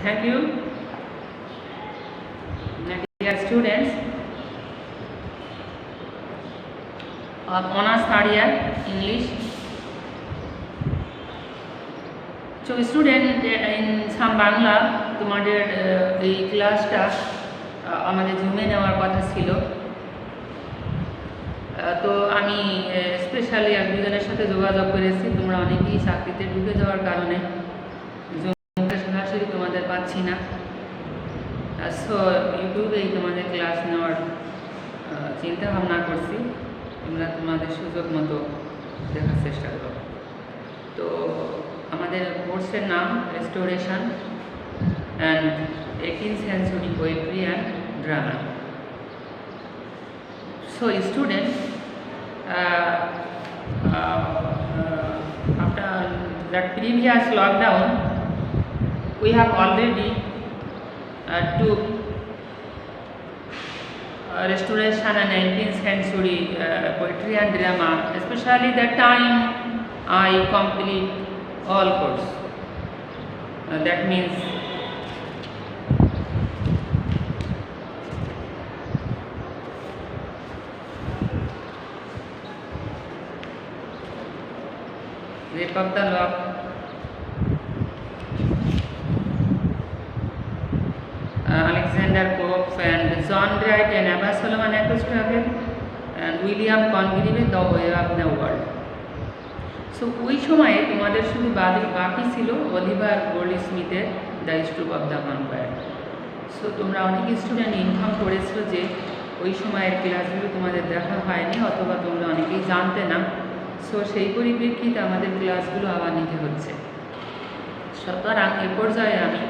Thank you, dear students of honors third year English. So student in some Bangla তোমাদের এই ক্লাসটা আমাদের জুমে নেওয়ার কথা ছিল, তো আমি স্পেশালি এক দুজনের সাথে যোগাযোগ করেছি। তোমরা অনেকেই চাকরিতে ঢুকে যাওয়ার কারণে জুমে সরাসরি তোমাদের পাচ্ছি না, সো ইউটিউবেই তোমাদের ক্লাস নেওয়ার চিন্তা ভাবনা করছি। তোমরা তোমাদের সুযোগ মতো দেখার চেষ্টা করো। তো আমাদের কোর্সের নাম restoration and 18th century poetry and drama. So students, after that previous lockdown, we have already took restoration and 19th century poetry and drama. Especially that time I complete all course. That means Rape of the Lock, Alexander Pope and John Bright and Abba Solomon Acostavel and William Congreve, The Way of the World. So ওই সময়ে তোমাদের শুধু বাকি ছিল Oliver গোল্ডস্মিথের the stroke of the vampire. So তোমরা অনেক student inform করেছো যে ওই সময়ের ক্লাসগুলো তোমাদের দেখা হয়নি, অথবা তোমরা অনেকেই জানতে না। সো সেই পরিপ্রেক্ষিতে আমাদের ক্লাসগুলো আবার নিতে হচ্ছে। সুতরাং এ পর্যায়ে আমি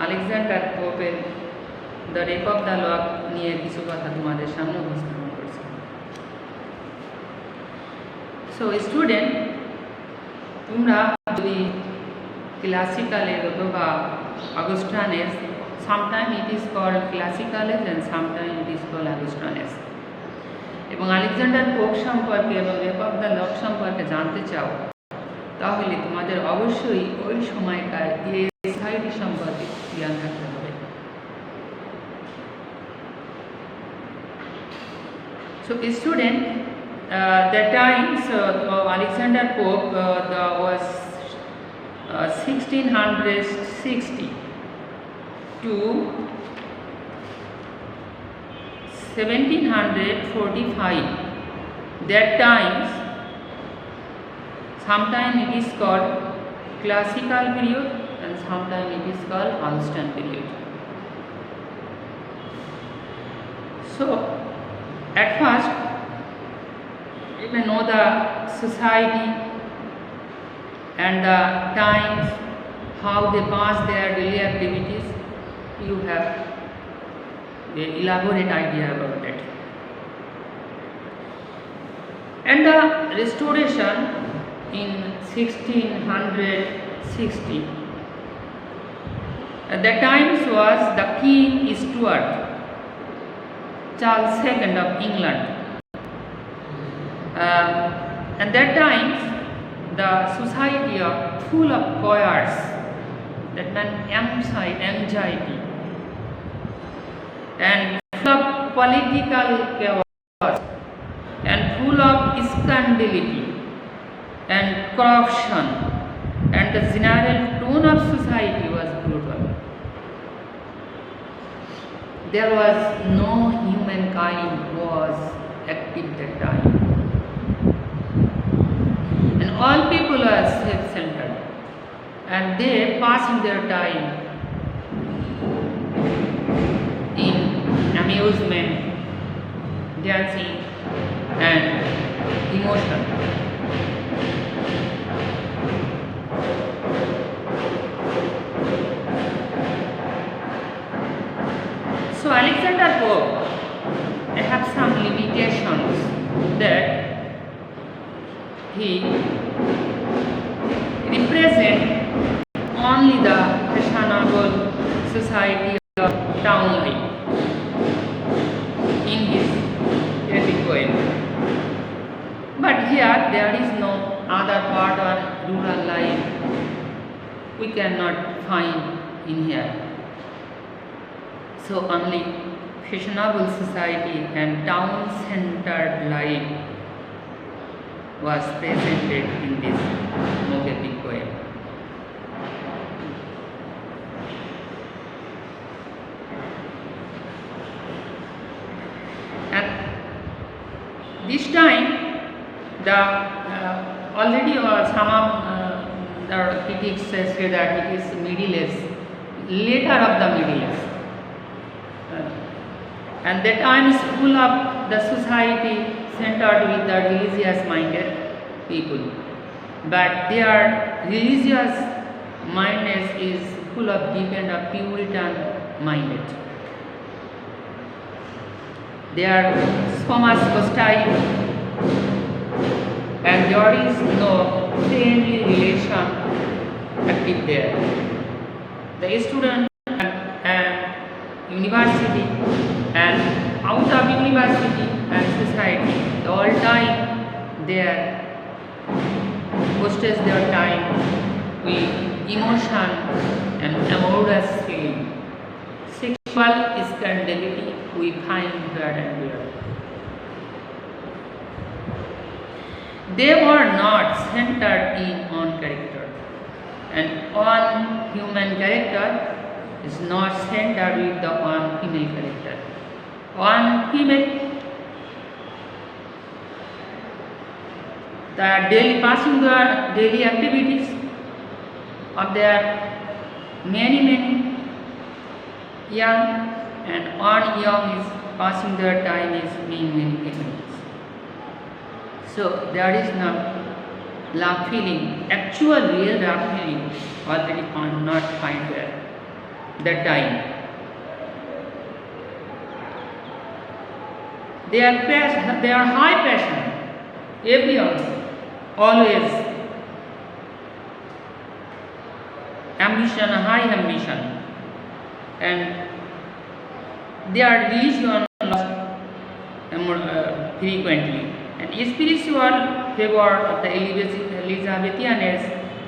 আলেকজান্ডার পোপের the rape of the lock নিয়ে কিছু কথা তোমাদের সামনে উপস্থাপন করছি। সো স্টুডেন্ট, তোমরা যদি ক্লাসিক্যালের অথবা Augustans, sometime it is called classicals and sometime it is called Augustans, এবং আলেকজান্ডার পোপ সম্পর্কে এবং রেপ অফ দ্য লক সম্পর্কে জানতে চাও, তাহলে তোমাদের অবশ্যই ওই সময়কার সোসাইটি সম্পর্কে জ্ঞান থাকতে হবে। So student, the times of Alexander Pope was 1660 to 1745. That times, sometime it is called classical period and sometime it is called Augustan period. So at first you may know the society and the times, how they pass their daily activities. You have an elaborate idea about it. And the restoration in 1660, at that times was the King Stuart Charles II of England. At that time, the society of full of choirs, that meant anxiety, and full of political chaos, and full of scandality and corruption, and the general tone of society was brutal. There was no humankind was active that time. All people are self-centered and they passing their time in amusement, dancing and emotion. So Alexander Pope, they have some limitations that he represent only the fashionable society of town life in his epic poem. But here there is no other part of rural life we cannot find in here. So only fashionable society and town-centered life was presented in this Mogapi poem. And this time, the already some of the critics say that it is Middle Age, later of the Middle Age. And that time is full of the society centered with the religious minded people. But their religious mindedness is full of deep and of Puritan minded. They are so much hostile, and there is no friendly relation active there. The student and university and out of university and society, the all time they wastes their time with emotion and amorous feeling. Sexual scandality we find here and there. They were not centered in on character, and on human character is not centered with the one female character. One female, the daily passing their daily activities of their many young, and one young is passing their time is being many females. So there is no love feeling, actual real love feeling already not find there that time. They are high passion, everyone, always ambition, high ambition, and their religion lost frequently, and spiritual favor of the Elizabethans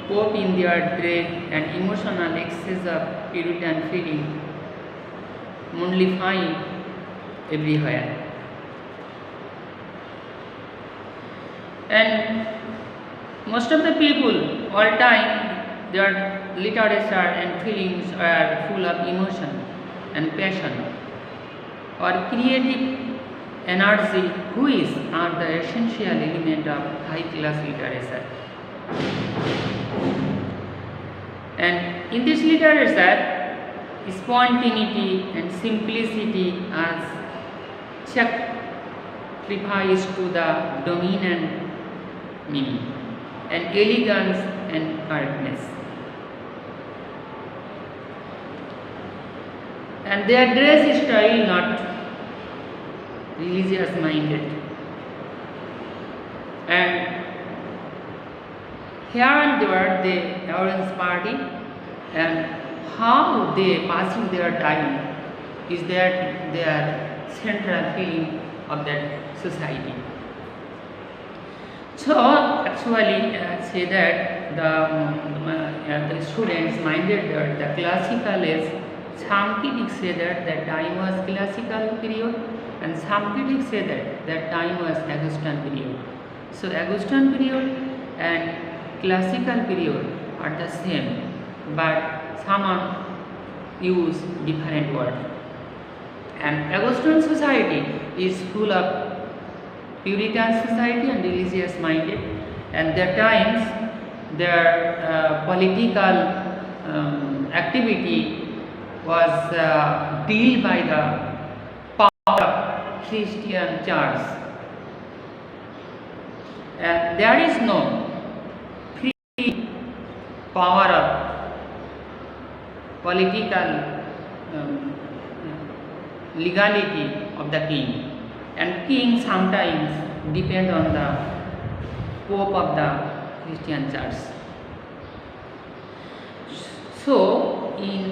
cope in their dread and emotional excess of Puritan feeling only find everywhere. And most of the people, all time, their literature and feelings are full of emotion and passion or creative energy, which are the essential element of high class literature. And in this literature, spontaneity and simplicity are sacrificed to the dominant meaning, and elegance and correctness. And their dress style not religious minded. And here and there they arrange party, and how they passing their time is that their central feeling of that society. So actually say that the students minded that the classical is, some critics say that the time was classical period, and some critics say that that time was Augustan period. So Augustan period and classical period are the same, but some use different words. And Augustan society is full of Puritan society and religious minded, and their times their political activity was dealt by the power of Christian church, and there is no free power of political legality of the king. And king sometimes depend on the pope of the Christian church. So in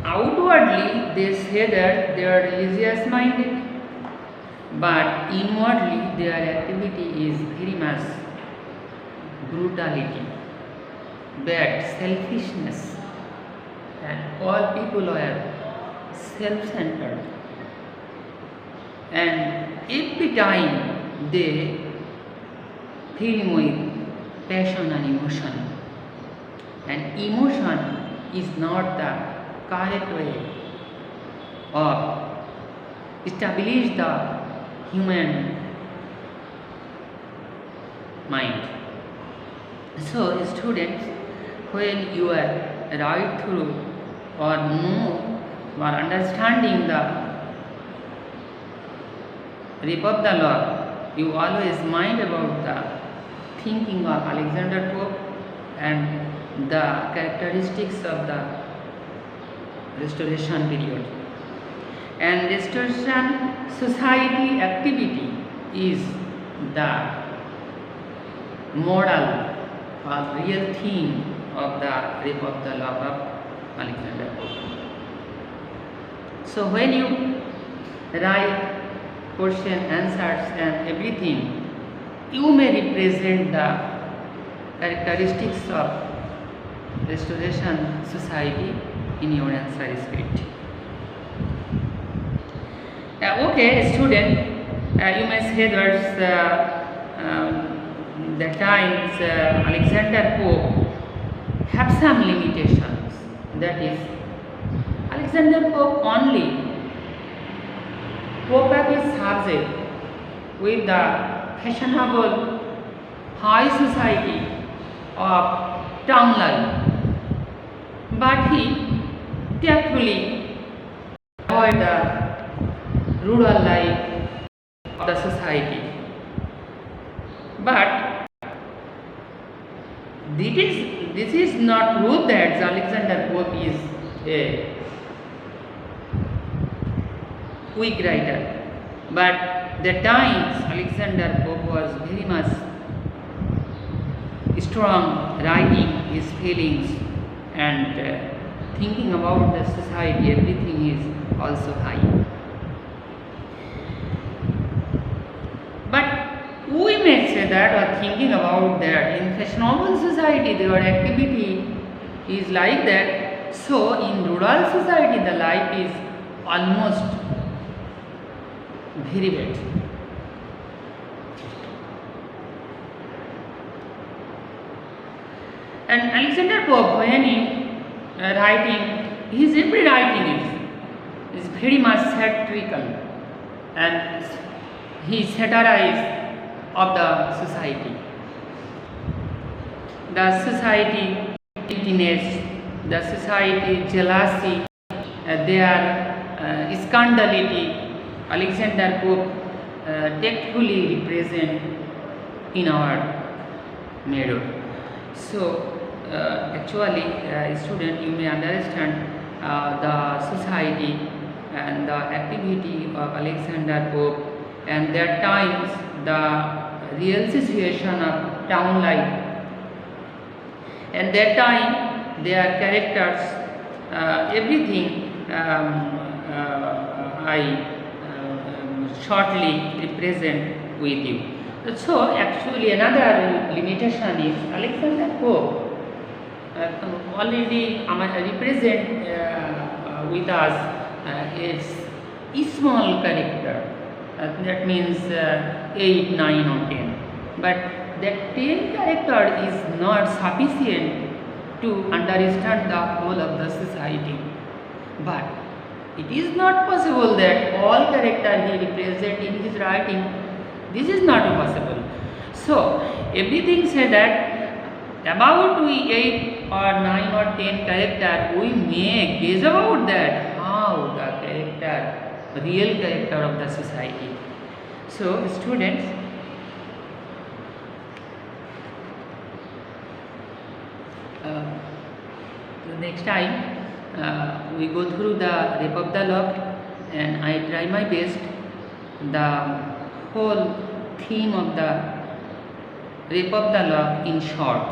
outwardly they say that they are religious minded, but inwardly their activity is very much brutality, bad selfishness, and all people were self-centered, and every time they fill with passion and emotion, and emotion is not the correct way of establish the human mind. So students, when you are right through or know or understanding the rip of the law, you always mind about the thinking of Alexander Pope and the characteristics of the Restoration period. And Restoration society activity is the moral or real theme of the rip of the law of Alexander Pope. So when you write question, answers and everything, you may represent the characteristics of Restoration society in your answer script. Okay, student, you may say that the times Alexander Pope have some limitations. That is, Alexander Pope only cope up his subject with the fashionable high society of town life, but he tactfully avoid the rural life of the society. But this is not proof that Alexander Pope is a weak writer. But the times Alexander Pope was very much strong, writing his feelings and thinking about the society, everything is also high. But we may say that, or thinking about that, in fashionable society their activity is like that, so in rural society the life is almost very bad. And Alexander Pope, when he writing, his every writing is very much satirical, and he satirized of the society. The society emptiness, the society jealousy, their scandality, Alexander Pope tactfully represent in our mirror. So actually, student, you may understand the society and the activity of Alexander Pope, and their times the real situation of town life, and that time their characters, everything I shortly represent with you. So actually another limitation is Alexander Pope already represent with us is small character, that means 8, 9 or 10, but that 10 character is not sufficient to understand the whole of the society. But it is not possible that all character he represent in his writing. This is not possible. So everything said that about we 8 or 9 or 10 character, we may guess about that how the character, real character of the society. So students, the next time we go through the Rape of the Lock, and I try my best the whole theme of the Rape of the Lock in short,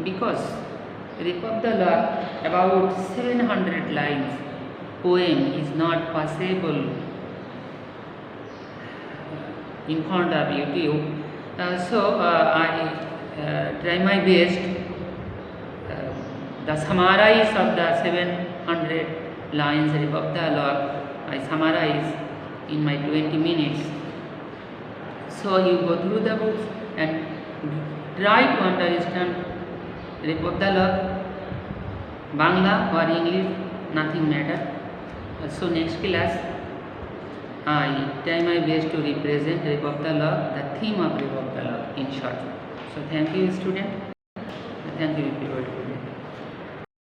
because Rape of the Lock about 700 lines poem is not possible in front of YouTube. So I try my best the summarize of the 100 lines of the dialogue I summarize in my 20 minutes. So you go through the books and try to understand report dialogue, Bangla or English, nothing matter. So next class I try my best to represent report dialogue, the theme of report dialogue in short. So thank you student, thank you everybody.